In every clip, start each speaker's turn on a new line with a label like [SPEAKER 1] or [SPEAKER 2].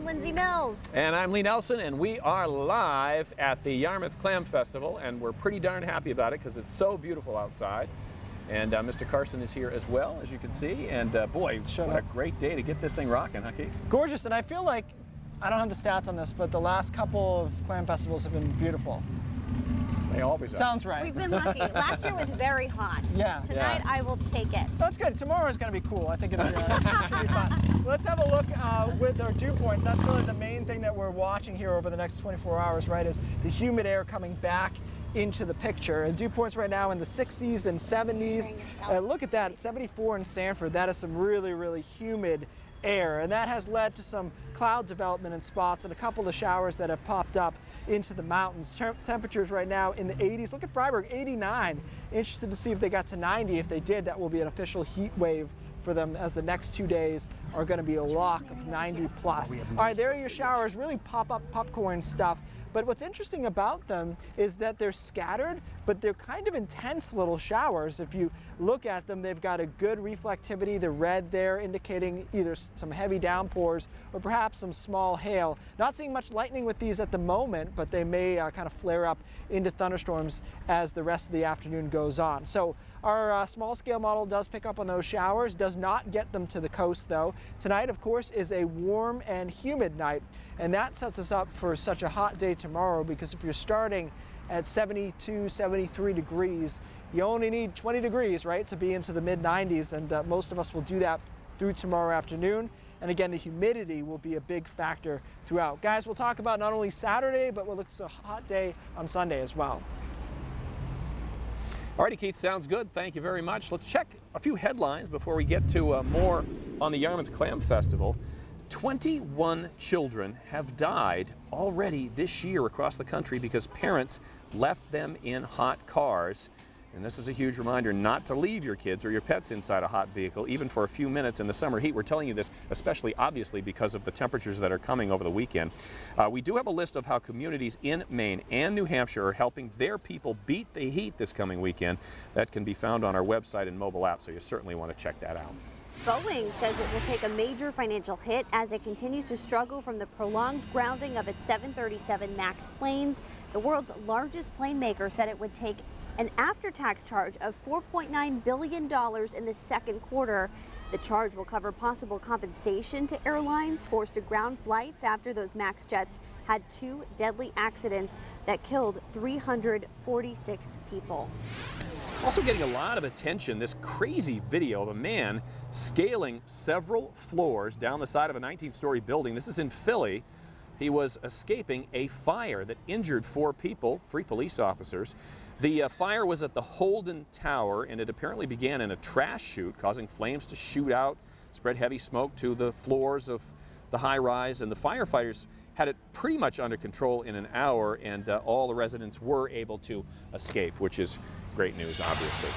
[SPEAKER 1] Lindsay Mills.
[SPEAKER 2] And I'm Lee Nelson, and we are live at the Yarmouth Clam Festival, and we're pretty darn happy about it because it's so beautiful outside. And Mr. Carson is here as well, as you can see. And boy, what a great day to get this thing rocking, huh, Keith?
[SPEAKER 3] Gorgeous, and I feel like, I don't have the stats on this, but the last couple of clam festivals have been beautiful.
[SPEAKER 2] They always are.
[SPEAKER 3] Sounds right.
[SPEAKER 1] We've been lucky. Last year was very hot.
[SPEAKER 3] Yeah.
[SPEAKER 1] Tonight I will take it.
[SPEAKER 3] That's good. Tomorrow is going to be cool. I think it'll be, should be fun. Let's have a look with our dew points. That's really the main thing that we're watching here over the next 24 hours, right, is the humid air coming back into the picture. And dew points right now in the 60s and 70s. Look at that, 74 in Sanford. That is some really, really humid air, and that has led to some cloud development in spots and a couple of showers that have popped up into the mountains. Temperatures right now in the 80s. Look at Freiburg, 89. Interested to see if they got to 90. If they did, that will be an official heat wave for them, as the next 2 days are going to be a lock of 90 plus. All right, there are your showers, really pop-up popcorn stuff. But what's interesting about them is that they're scattered, but they're kind of intense little showers. If you look at them, they've got a good reflectivity. The red there indicating either some heavy downpours or perhaps some small hail. Not seeing much lightning with these at the moment, but they may kind of flare up into thunderstorms as the rest of the afternoon goes on. So our small scale model does pick up on those showers, does not get them to the coast though. Tonight, of course, is a warm and humid night, and that sets us up for such a hot day tomorrow, because if you're starting at 72, 73 degrees, you only need 20 degrees, right, to be into the mid-90s, and most of us will do that through tomorrow afternoon. And again, the humidity will be a big factor throughout. Guys, we'll talk about not only Saturday, but what looks a hot day on Sunday as well.
[SPEAKER 2] Alrighty, Keith, sounds good. Thank you very much. Let's check a few headlines before we get to more on the Yarmouth Clam Festival. 21 children have died already this year across the country because parents left them in hot cars. And this is a huge reminder not to leave your kids or your pets inside a hot vehicle, even for a few minutes in the summer heat. We're telling you this especially obviously because of the temperatures that are coming over the weekend. We do have a list of how communities in Maine and New Hampshire are helping their people beat the heat this coming weekend. That can be found on our website and mobile app, so you certainly want to check that out.
[SPEAKER 1] Boeing says it will take a major financial hit as it continues to struggle from the prolonged grounding of its 737 MAX planes. The world's largest plane maker said it would take an after-tax charge of $4.9 billion in the second quarter. The charge will cover possible compensation to airlines forced to ground flights after those MAX jets had 2 deadly accidents that killed 346 people.
[SPEAKER 2] Also getting a lot of attention, this crazy video of a man scaling several floors down the side of a 19-story building. This is in Philly. He was escaping a fire that injured 4 people, 3 police officers. The fire was at the Holden Tower, and it apparently began in a trash chute, causing flames to shoot out, spread heavy smoke to the floors of the high-rise, and the firefighters had it pretty much under control in an hour, and all the residents were able to escape, which is great news, obviously.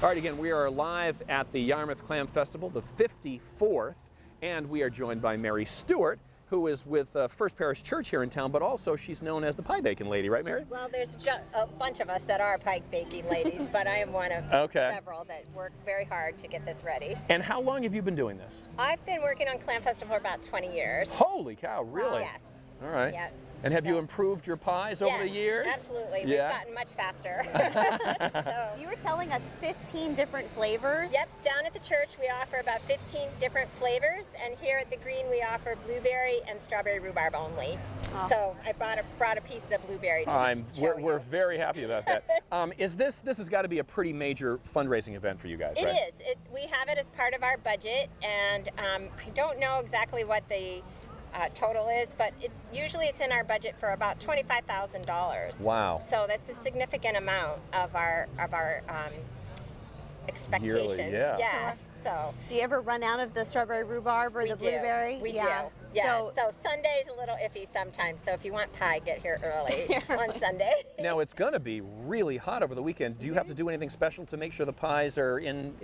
[SPEAKER 2] All right, again, we are live at the Yarmouth Clam Festival, the 54th, and we are joined by Mary Stewart, who is with First Parish Church here in town, but also she's known as the pie baking lady, right, Mary?
[SPEAKER 4] Well, there's a bunch of us that are pie baking ladies, but I am one of several that work very hard to get this ready.
[SPEAKER 2] And how long have you been doing this?
[SPEAKER 4] I've been working on Clam Festival for about 20 years.
[SPEAKER 2] Holy cow, really?
[SPEAKER 4] Yes.
[SPEAKER 2] All right.
[SPEAKER 4] Yeah.
[SPEAKER 2] And have you improved your pies over the years?
[SPEAKER 4] Absolutely.
[SPEAKER 2] Yeah.
[SPEAKER 4] We've gotten much faster.
[SPEAKER 1] You were telling us 15 different flavors?
[SPEAKER 4] Yep. Down at the church, we offer about 15 different flavors, and here at the Green, we offer blueberry and strawberry rhubarb only. Oh. So I brought a piece of the blueberry to
[SPEAKER 2] we're very happy about that. This has got to be a pretty major fundraising event for you guys, right?
[SPEAKER 4] It is. We have it as part of our budget, and I don't know exactly what the total is, but usually it's in our budget for about $25,000.
[SPEAKER 2] Wow!
[SPEAKER 4] So that's a significant amount of our expectations.
[SPEAKER 2] Yearly, yeah.
[SPEAKER 4] So,
[SPEAKER 1] do you ever run out of the strawberry rhubarb or the blueberry?
[SPEAKER 4] We do. Yeah. So Sunday's a little iffy sometimes. So if you want pie, get here early on Sunday.
[SPEAKER 2] Now it's going to be really hot over the weekend. Do you have to do anything special to make sure the pies are in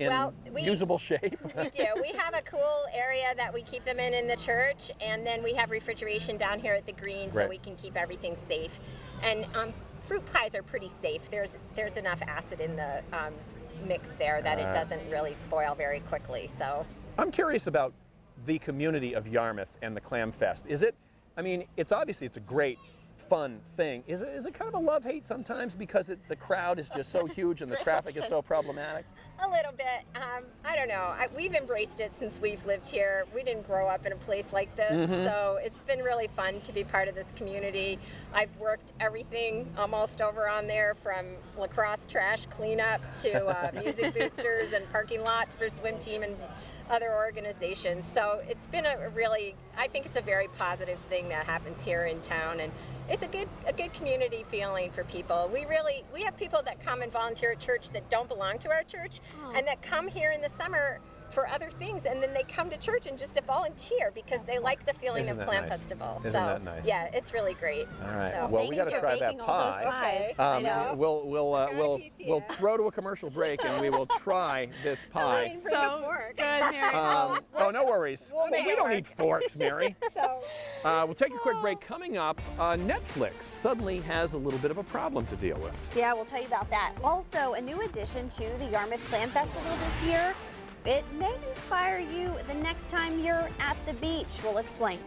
[SPEAKER 2] usable shape?
[SPEAKER 4] We do. We have a cool area that we keep them in the church, and then we have refrigeration down here at the Green, so we can keep everything safe. And fruit pies are pretty safe. There's enough acid in the mix there that it doesn't really spoil very quickly. So
[SPEAKER 2] I'm curious about the community of Yarmouth and the Clam Fest? Is it, I mean, it's obviously it's a great, fun thing. Is it kind of a love-hate sometimes because the crowd is just so huge and the traffic is so problematic?
[SPEAKER 4] A little bit. I don't know. We've embraced it since we've lived here. We didn't grow up in a place like this, so it's been really fun to be part of this community. I've worked everything almost over on there, from lacrosse trash cleanup to music boosters and parking lots for swim team and other organizations. So it's been I think it's a very positive thing that happens here in town, and it's a good community feeling for people. We have people that come and volunteer at church that don't belong to our church, and that come here in the summer for other things, and then they come to church and just to volunteer because they like the feeling of Clam Festival.
[SPEAKER 2] Isn't that nice?
[SPEAKER 4] Yeah, it's really great.
[SPEAKER 2] All right.
[SPEAKER 4] So,
[SPEAKER 2] well, we got to try that pie.
[SPEAKER 4] Okay.
[SPEAKER 2] We'll throw to a commercial break and we will try this pie.
[SPEAKER 1] So good, Mary.
[SPEAKER 2] Oh, no worries. We don't need forks, Mary.
[SPEAKER 4] So,
[SPEAKER 2] We'll take a quick break. Coming up, Netflix suddenly has a little bit of a problem to deal with.
[SPEAKER 1] Yeah, we'll tell you about that. Also, a new addition to the Yarmouth Clam Festival this year. It may inspire you the next time you're at the beach. We'll explain.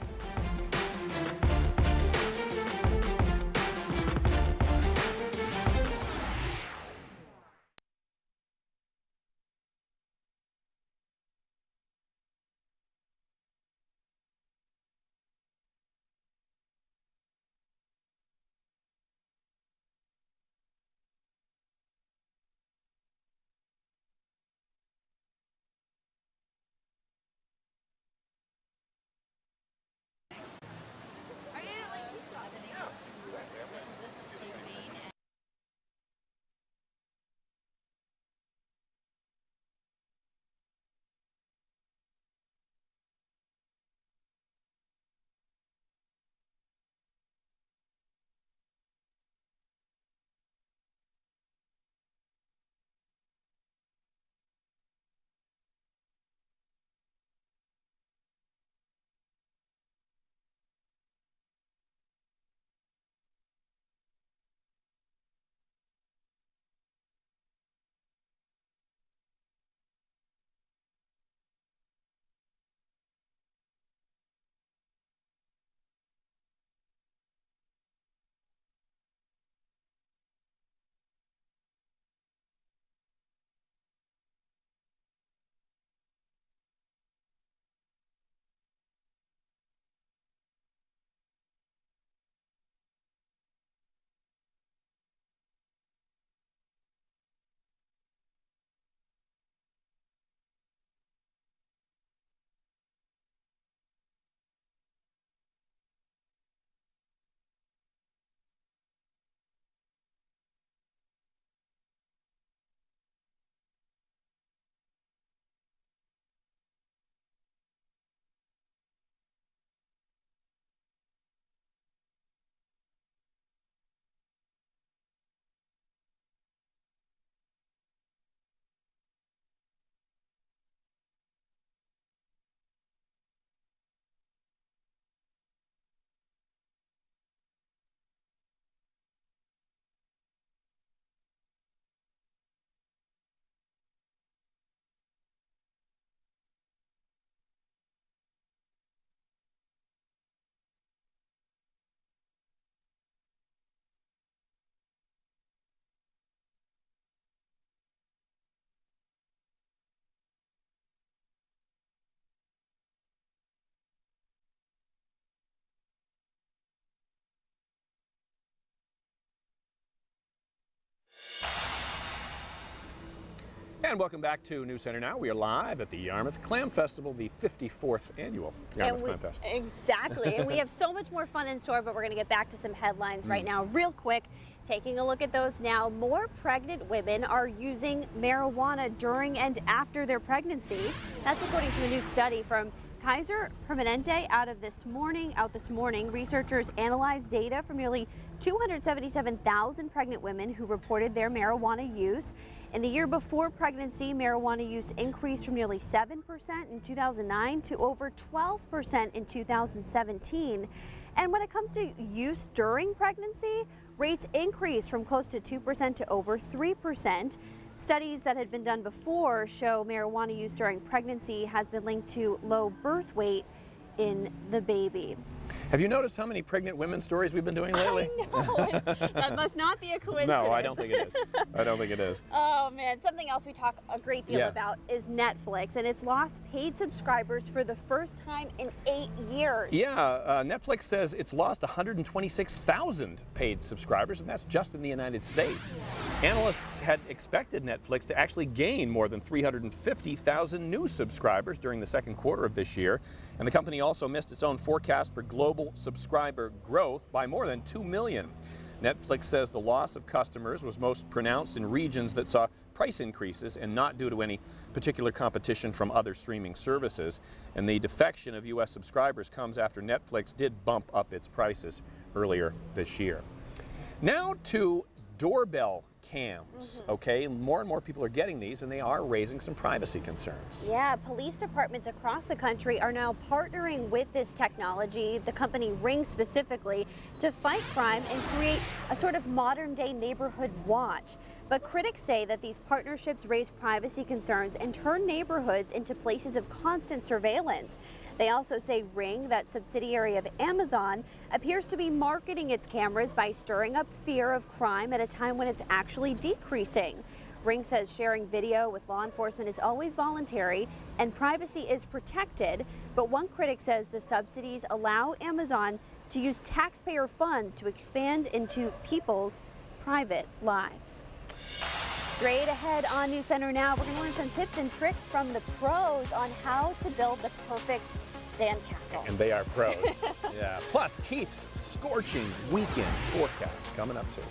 [SPEAKER 2] And welcome back to News Center Now. We are live at the Yarmouth Clam Festival, the 54th annual Yarmouth Clam Fest.
[SPEAKER 1] Exactly. And we have so much more fun in store, but we're going to get back to some headlines right now real quick. Taking a look at those now, more pregnant women are using marijuana during and after their pregnancy. That's according to a new study from Kaiser Permanente out this morning. Researchers analyzed data from nearly 277,000 pregnant women who reported their marijuana use. In the year before pregnancy, marijuana use increased from nearly 7% in 2009 to over 12% in 2017. And when it comes to use during pregnancy, rates increased from close to 2% to over 3%. Studies that had been done before show marijuana use during pregnancy has been linked to low birth weight in the baby.
[SPEAKER 2] Have you noticed how many pregnant women stories we've been doing lately?
[SPEAKER 1] I know. That must not be a coincidence.
[SPEAKER 2] No, I don't think it is. I don't think it is.
[SPEAKER 1] Oh man, something else we talk a great deal
[SPEAKER 2] Yeah.
[SPEAKER 1] about is Netflix, and it's lost paid subscribers for the first time in 8 years.
[SPEAKER 2] Yeah, Netflix says it's lost 126,000 paid subscribers, and that's just in the United States. Analysts had expected Netflix to actually gain more than 350,000 new subscribers during the second quarter of this year, and the company also missed its own forecast for global subscriber growth by more than 2 million. Netflix says the loss of customers was most pronounced in regions that saw price increases and not due to any particular competition from other streaming services. And the defection of U.S. subscribers comes after Netflix did bump up its prices earlier this year. Now to doorbell cams, okay? More and more people are getting these, and they are raising some privacy concerns.
[SPEAKER 1] Yeah, police departments across the country are now partnering with this technology, the company Ring specifically, to fight crime and create a sort of modern-day neighborhood watch. But critics say that these partnerships raise privacy concerns and turn neighborhoods into places of constant surveillance. They also say Ring, that subsidiary of Amazon, appears to be marketing its cameras by stirring up fear of crime at a time when it's actually decreasing. Ring says sharing video with law enforcement is always voluntary and privacy is protected, but one critic says the subsidies allow Amazon to use taxpayer funds to expand into people's private lives. Straight ahead on News Center Now, we're going to learn some tips and tricks from the pros on how to build the perfect sandcastle.
[SPEAKER 2] And they are pros. Yeah. Plus, Keith's scorching weekend forecast coming up too.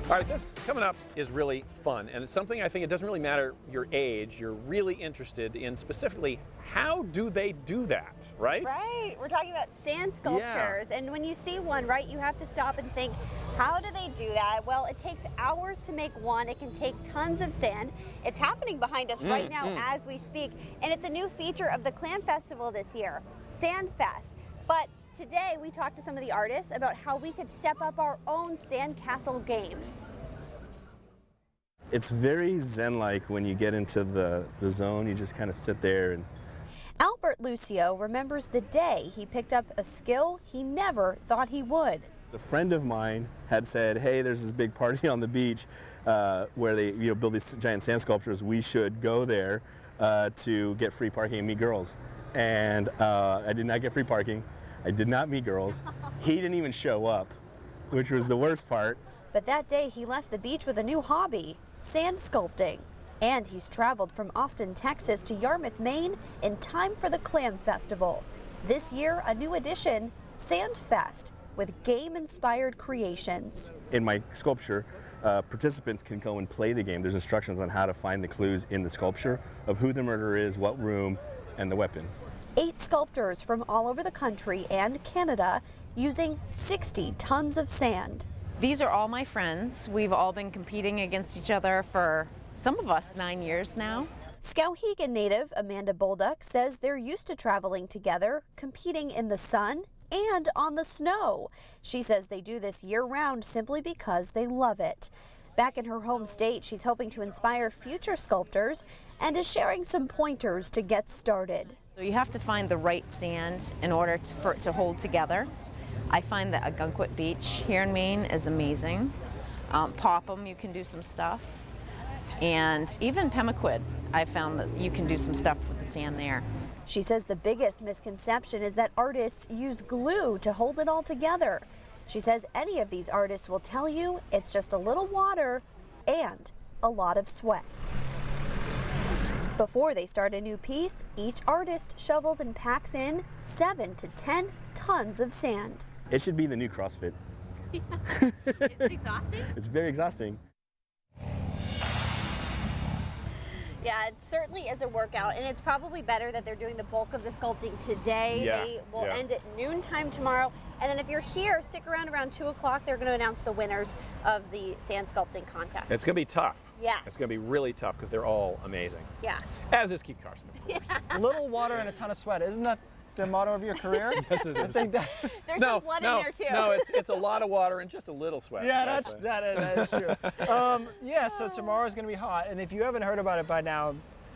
[SPEAKER 2] All right, this coming up is really fun, and it's something I think it doesn't really matter your age. You're really interested in specifically how do they do that, right?
[SPEAKER 1] Right. We're talking about sand sculptures, and when you see one, right, you have to stop and think, how do they do that? Well, it takes hours to make one. It can take tons of sand. It's happening behind us right now as we speak, and it's a new feature of the Clam Festival this year, Sand Fest. But today we talked to some of the artists about how we could step up our own sandcastle game.
[SPEAKER 5] It's very zen-like when you get into the zone. You just kind of sit there and...
[SPEAKER 1] Albert Lucio remembers the day he picked up a skill he never thought he would.
[SPEAKER 5] A friend of mine had said, hey, there's this big party on the beach where they build these giant sand sculptures. We should go there to get free parking and meet girls. And I did not get free parking. I did not meet girls. He didn't even show up, which was the worst part.
[SPEAKER 1] But that day he left the beach with a new hobby, sand sculpting. And he's traveled from Austin, Texas to Yarmouth, Maine in time for the Clam Festival. This year, a new edition, Sand Fest, with game-inspired creations.
[SPEAKER 5] In my sculpture, participants can go and play the game. There's instructions on how to find the clues in the sculpture of who the murderer is, what room, and the weapon.
[SPEAKER 1] 8 sculptors from all over the country and Canada using 60 tons of sand.
[SPEAKER 6] These are all my friends. We've all been competing against each other for, some of us, 9 years now.
[SPEAKER 1] Skowhegan native Amanda Bolduck says they're used to traveling together, competing in the sun and on the snow. She says they do this year-round simply because they love it. Back in her home state, she's hoping to inspire future sculptors and is sharing some pointers to get started.
[SPEAKER 6] So you have to find the right sand in order for it to hold together. I find that Agunquit Beach here in Maine is amazing. Popham, you can do some stuff. And even Pemaquid, I found that you can do some stuff with the sand there.
[SPEAKER 1] She says the biggest misconception is that artists use glue to hold it all together. She says any of these artists will tell you it's just a little water and a lot of sweat. Before they start a new piece, each artist shovels and packs in 7 to 10 tons of sand.
[SPEAKER 5] It should be the new CrossFit.
[SPEAKER 1] Is it exhausting?
[SPEAKER 5] It's very exhausting.
[SPEAKER 1] Yeah, it certainly is a workout, and it's probably better that they're doing the bulk of the sculpting today.
[SPEAKER 2] Yeah,
[SPEAKER 1] They will end at noontime tomorrow. And then if you're here, stick around 2 o'clock. They're going to announce the winners of the sand sculpting contest.
[SPEAKER 2] It's going to be tough.
[SPEAKER 1] Yes.
[SPEAKER 2] It's going to be really tough because they're all amazing.
[SPEAKER 1] Yeah.
[SPEAKER 2] As is Keith Carson, of course.
[SPEAKER 3] A little water and a ton of sweat. Isn't that the motto of your career?
[SPEAKER 2] Yes, it is.
[SPEAKER 3] I think that's...
[SPEAKER 1] There's some blood in there, too.
[SPEAKER 2] No, it's a lot of water and just a little sweat.
[SPEAKER 3] Yeah, that is true. Yeah, so tomorrow's going to be hot, and if you haven't heard about it by now,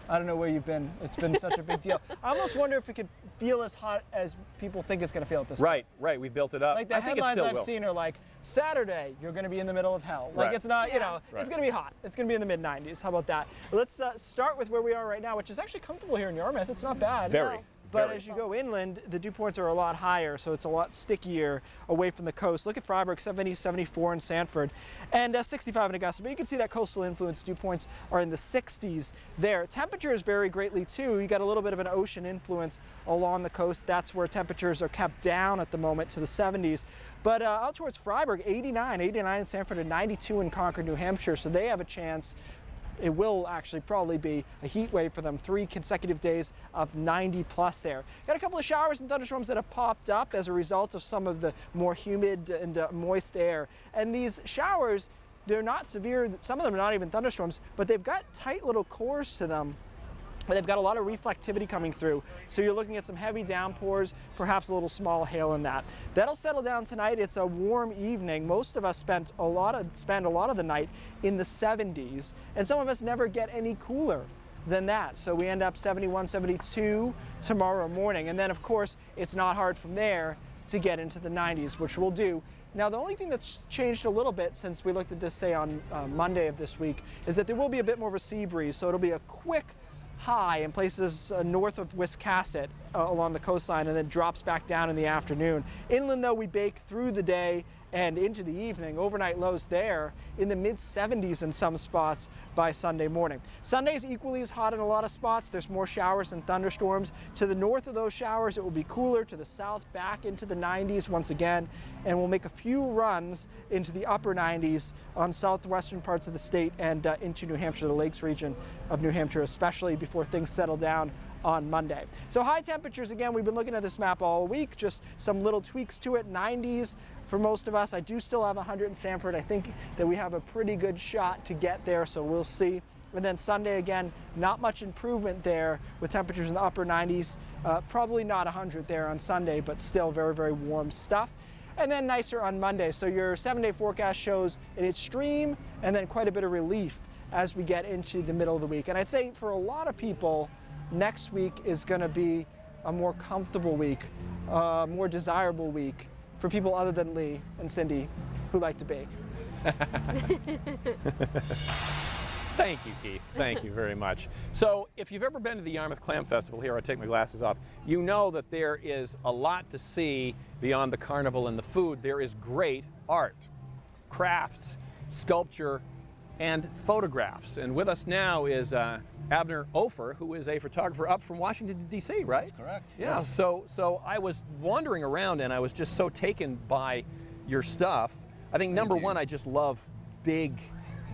[SPEAKER 3] I don't know where you've been. It's been such a big deal. I almost wonder if it could feel as hot as people think it's going to feel at this point.
[SPEAKER 2] Right. We built it up.
[SPEAKER 3] Like the headlines I've seen are like, Saturday, you're going to be in the middle of hell. Like it's not, it's going to be hot. It's going to be in the mid-90s. How about that? Let's start with where we are right now, which is actually comfortable here in Yarmouth. It's not bad.
[SPEAKER 2] Very.
[SPEAKER 3] But as you go inland, the dew points are a lot higher, so it's a lot stickier away from the coast. Look at Freiburg, 70, 74 in Sanford, and 65 in Augusta. But you can see that coastal influence. Dew points are in the 60s there. Temperatures vary greatly too. You got a little bit of an ocean influence along the coast. That's where temperatures are kept down at the moment to the 70s. But out towards Freiburg, 89 in Sanford, and 92 in Concord, New Hampshire. So they have a chance. It will actually probably be a heat wave for them. 3 consecutive days of 90 plus there. Got a couple of showers and thunderstorms that have popped up as a result of some of the more humid and moist air. And these showers, they're not severe. Some of them are not even thunderstorms, but they've got tight little cores to them. But they've got a lot of reflectivity coming through. So you're looking at some heavy downpours, perhaps a little small hail in that. That'll settle down tonight. It's a warm evening. Most of us spend a lot of the night in the 70s, and some of us never get any cooler than that. So we end up 71, 72 tomorrow morning. And then of course, it's not hard from there to get into the 90s, which we'll do. Now, the only thing that's changed a little bit since we looked at this, say, on Monday of this week, is that there will be a bit more of a sea breeze. So it'll be a quick high in places north of Wiscasset along the coastline, and then drops back down in the afternoon. Inland, though, we bake through the day and into the evening. Overnight lows there in the mid-70s in some spots by Sunday morning. Sunday's equally as hot in a lot of spots. There's more showers and thunderstorms. To the north of those showers, it will be cooler. To the south, back into the 90s once again, and we'll make a few runs into the upper 90s on southwestern parts of the state and into New Hampshire, the Lakes region of New Hampshire especially, before things settle down on Monday. So high temperatures, again, we've been looking at this map all week, just some little tweaks to it. 90s for most of us. I do still have 100 in Sanford. I think that we have a pretty good shot to get there, so we'll see. And then Sunday, again, not much improvement there with temperatures in the upper 90s. Probably not 100 there on Sunday, but still very, very warm stuff. And then nicer on Monday. So your 7-day forecast shows an extreme and then quite a bit of relief as we get into the middle of the week. And I'd say for a lot of people, next week is going to be a more comfortable week, more desirable week for people other than Lee and Cindy who like to bake.
[SPEAKER 2] Thank you, Keith. Thank you very much. So if you've ever been to the Yarmouth Clam Festival, here I take my glasses off, you know that there is a lot to see beyond the carnival and the food. There is great art, crafts, sculpture, and photographs. And with us now is Abner Ofer, who is a photographer up from Washington, D.C., right?
[SPEAKER 7] That's correct.
[SPEAKER 2] Yeah,
[SPEAKER 7] Yes.
[SPEAKER 2] so I was wandering around and I was just so taken by your stuff. I think number one, I just love big,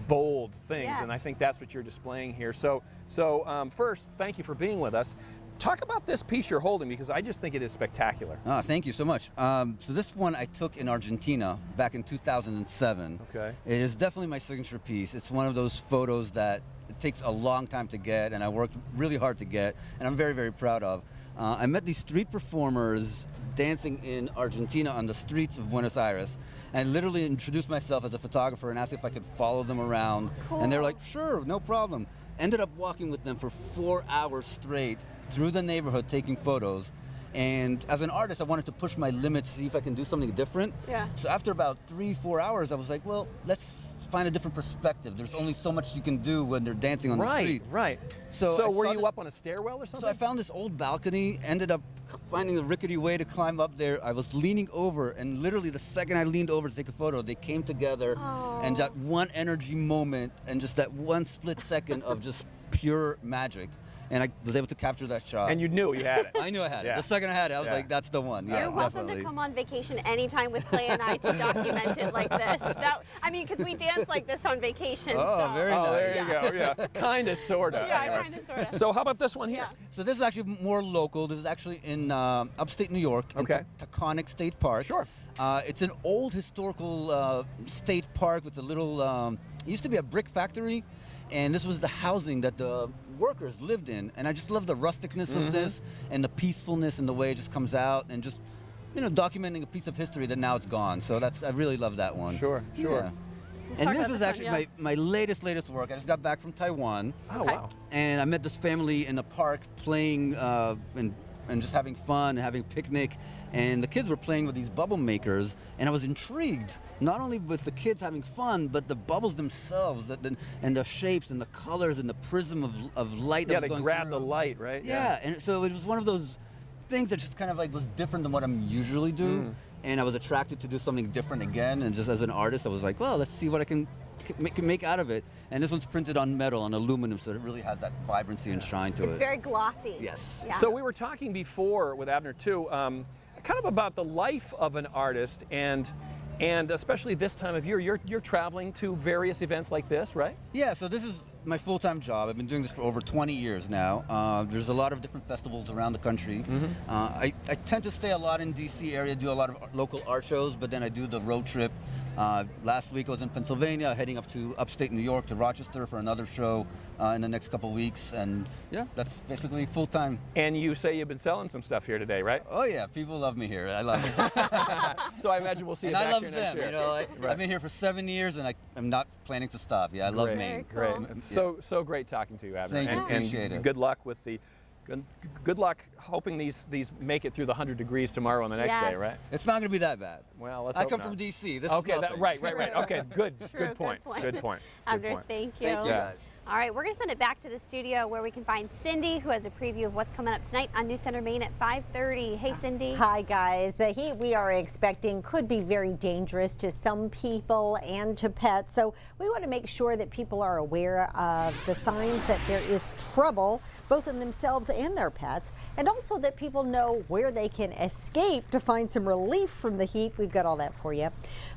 [SPEAKER 2] bold things,
[SPEAKER 1] Yes.
[SPEAKER 2] and I think that's what you're displaying here. So first, thank you for being with us. Talk about this piece you're holding, because I just think it is spectacular.
[SPEAKER 7] Oh, thank you so much. So this one I took in Argentina back in 2007.
[SPEAKER 2] Okay.
[SPEAKER 7] It is definitely my signature piece. It's one of those photos that it takes a long time to get, and I worked really hard to get, and I'm very, very proud of. I met these street performers dancing in Argentina on the streets of Buenos Aires, and literally introduced myself as a photographer and asked if I could follow them around.
[SPEAKER 1] Cool.
[SPEAKER 7] And they're like, sure, no problem. Ended up walking with them for 4 hours straight through the neighborhood taking photos. And as an artist, I wanted to push my limits, see if I can do something different.
[SPEAKER 1] Yeah.
[SPEAKER 7] So after about 3-4 hours, I was like, well, let's find a different perspective. There's only so much you can do when they're dancing on the street.
[SPEAKER 2] Right.
[SPEAKER 7] So I
[SPEAKER 2] were
[SPEAKER 7] saw
[SPEAKER 2] you
[SPEAKER 7] that-
[SPEAKER 2] up on a stairwell or something?
[SPEAKER 7] So I found this old balcony, ended up finding a rickety way to climb up there. I was leaning over, and literally the second I leaned over to take a photo, they came together, and that one energy moment, and just that one split second of just pure magic. And I was able to capture that shot.
[SPEAKER 2] And you knew you had it.
[SPEAKER 7] I knew I had it.
[SPEAKER 2] Yeah.
[SPEAKER 7] The second I had it, I was
[SPEAKER 2] Yeah.
[SPEAKER 7] like, that's the one. Yeah,
[SPEAKER 1] You're welcome
[SPEAKER 7] definitely.
[SPEAKER 1] to come on vacation anytime with Clay and I to document it like this. Because we dance like this on vacation.
[SPEAKER 7] Oh,
[SPEAKER 1] so.
[SPEAKER 7] very
[SPEAKER 2] Oh,
[SPEAKER 7] nice.
[SPEAKER 2] there you go. Yeah, kind of, sorta.
[SPEAKER 1] Yeah, kind of, sort of.
[SPEAKER 2] So how about this one here?
[SPEAKER 1] Yeah.
[SPEAKER 7] So this is actually more local. This is actually in upstate New York, in
[SPEAKER 2] Okay.
[SPEAKER 7] Taconic State Park.
[SPEAKER 2] Sure.
[SPEAKER 7] It's an old historical state park with a little, it used to be a brick factory, and this was the housing that the workers lived in. And I just love the rusticness of this and the peacefulness and the way it just comes out, and just, you know, documenting a piece of history that now it's gone. So I really love that one.
[SPEAKER 2] Sure.
[SPEAKER 7] Yeah.
[SPEAKER 1] Let's
[SPEAKER 7] And
[SPEAKER 1] talk
[SPEAKER 7] this
[SPEAKER 1] about
[SPEAKER 7] is
[SPEAKER 1] this
[SPEAKER 7] actually
[SPEAKER 1] one, yeah.
[SPEAKER 7] my latest work. I just got back from Taiwan.
[SPEAKER 2] Oh,
[SPEAKER 1] Okay.
[SPEAKER 2] wow.
[SPEAKER 7] And I met this family in the park playing and just having fun and having a picnic. And the kids were playing with these bubble makers, and I was intrigued, not only with the kids having fun, but the bubbles themselves, and the shapes and the colors and the prism of light.
[SPEAKER 2] Yeah,
[SPEAKER 7] that
[SPEAKER 2] they
[SPEAKER 7] was going
[SPEAKER 2] grab
[SPEAKER 7] through.
[SPEAKER 2] the light, right?
[SPEAKER 7] Yeah, and so it was one of those things that just kind of like was different than what I'm usually do. And I was attracted to do something different again. And just as an artist, I was like, well, let's see what I can make out of it. And this one's printed on metal, on aluminum, so it really has that vibrancy and shine to
[SPEAKER 1] It's
[SPEAKER 7] it.
[SPEAKER 1] very glossy.
[SPEAKER 7] Yes.
[SPEAKER 1] Yeah.
[SPEAKER 2] So we were talking before with Abner too, kind of about the life of an artist, and especially this time of year, you're traveling to various events like this, right?
[SPEAKER 7] Yeah, so this is my full-time job. I've been doing this for over 20 years now. There's a lot of different festivals around the country. I tend to stay a lot in DC area, do a lot of local art shows, but then I do the road trip. Last week I was in Pennsylvania, heading up to upstate New York to Rochester for another show in the next couple weeks. And yeah, that's basically full-time.
[SPEAKER 2] And you say you've been selling some stuff here today, right?
[SPEAKER 7] Oh yeah, people love me here. I love it.
[SPEAKER 2] So I imagine we'll see you
[SPEAKER 7] And
[SPEAKER 2] back
[SPEAKER 7] I love
[SPEAKER 2] here next
[SPEAKER 7] them,
[SPEAKER 2] year.
[SPEAKER 7] you know.
[SPEAKER 2] Right.
[SPEAKER 7] I've been here for 7 years, and I'm not planning to stop. Yeah, I love
[SPEAKER 2] Great,
[SPEAKER 7] Maine.
[SPEAKER 2] Great.
[SPEAKER 1] Cool.
[SPEAKER 2] It's so great talking to you, Abner.
[SPEAKER 7] Thank you.
[SPEAKER 2] And
[SPEAKER 7] Appreciate it.
[SPEAKER 2] Good luck with the. Good luck hoping these make it through the 100 degrees tomorrow and the next day,
[SPEAKER 1] Yes.
[SPEAKER 2] right?
[SPEAKER 7] It's not going to be that bad.
[SPEAKER 2] Well, let's
[SPEAKER 7] I
[SPEAKER 2] hope
[SPEAKER 7] come
[SPEAKER 2] not.
[SPEAKER 7] from DC. This
[SPEAKER 2] Okay,
[SPEAKER 7] is nothing.
[SPEAKER 2] right. Okay, good.
[SPEAKER 1] True,
[SPEAKER 2] Good point.
[SPEAKER 1] good point.
[SPEAKER 2] Good point.
[SPEAKER 1] Abner,
[SPEAKER 2] Good point.
[SPEAKER 1] thank you.
[SPEAKER 7] Thank you,
[SPEAKER 2] Yeah.
[SPEAKER 7] guys.
[SPEAKER 1] All right, we're going to send it back to the studio where we can find Cindy, who has a preview of what's coming up tonight on News Center Maine at 5:30. Hey, Cindy.
[SPEAKER 8] Hi, guys. The heat we are expecting could be very dangerous to some people and to pets. So we want to make sure that people are aware of the signs that there is trouble, both in themselves and their pets, and also that people know where they can escape to find some relief from the heat. We've got all that for you.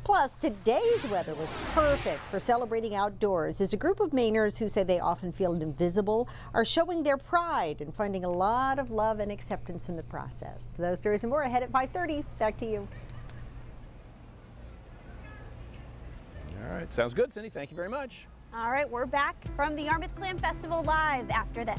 [SPEAKER 8] Plus, today's weather was perfect for celebrating outdoors as a group of Mainers who say they often feel invisible are showing their pride and finding a lot of love and acceptance in the process. Those stories and more ahead at 5:30. Back to you.
[SPEAKER 2] All right, sounds good, Cindy. Thank you very much.
[SPEAKER 1] All right, we're back from the Yarmouth Clam Festival live after this.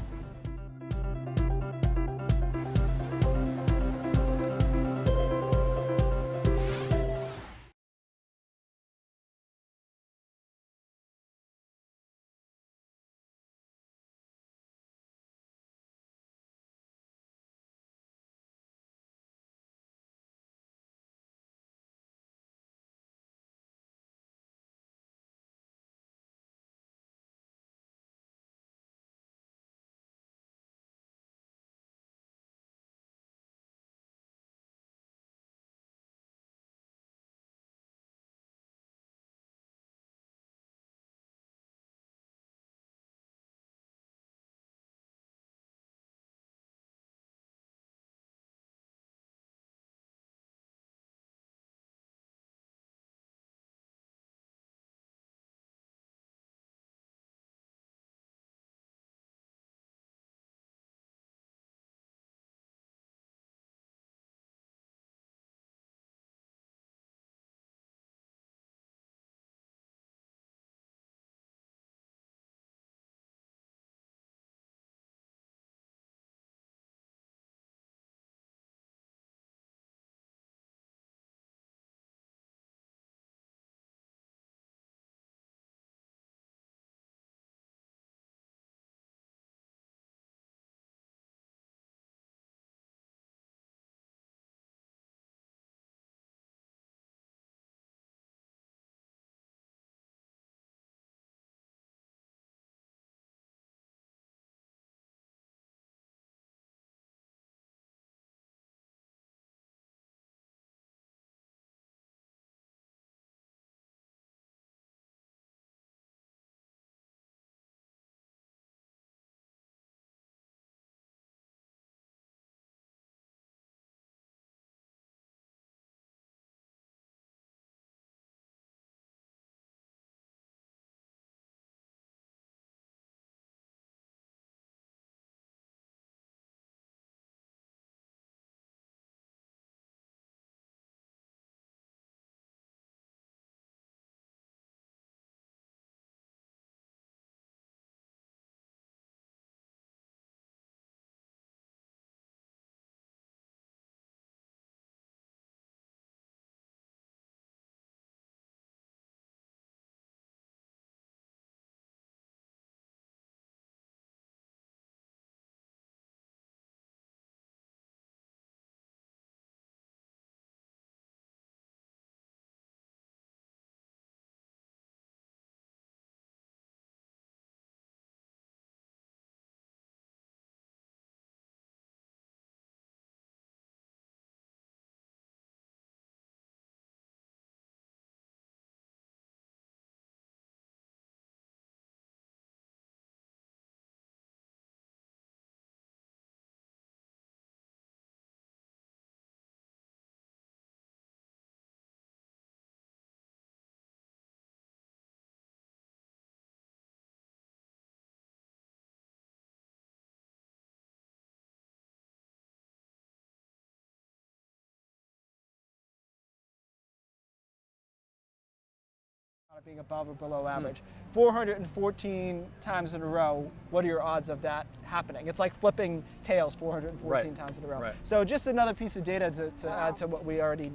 [SPEAKER 3] Being above or below average. 414 times in a row, what are your odds of that happening? It's like flipping tails 414 times in a row.
[SPEAKER 2] Right.
[SPEAKER 3] So just another piece of data to add to what we already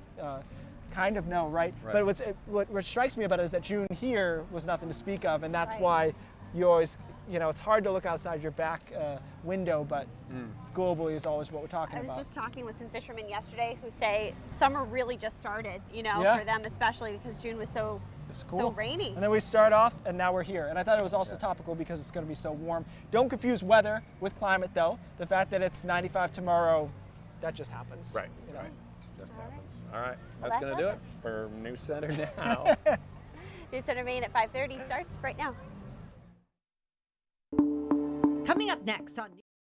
[SPEAKER 3] kind of know, right? But what strikes me about it is that June here was nothing to speak of, and that's why you always, it's hard to look outside your back window, but globally is always what we're talking about.
[SPEAKER 1] I was just talking with some fishermen yesterday who say summer really just started, for them especially because June was so
[SPEAKER 3] It's cool.
[SPEAKER 1] So rainy.
[SPEAKER 3] And then we start off, and now we're here. And I thought it was also topical because it's going to be so warm. Don't confuse weather with climate, though. The fact that it's 95 tomorrow, that just happens.
[SPEAKER 2] Right.
[SPEAKER 3] You know?
[SPEAKER 2] Right. Just happens. All right.
[SPEAKER 1] Well,
[SPEAKER 2] That's
[SPEAKER 1] that
[SPEAKER 2] going to do
[SPEAKER 1] does
[SPEAKER 2] it for News Center now.
[SPEAKER 1] News Center Maine at 5:30 starts right now.
[SPEAKER 8] Coming up next on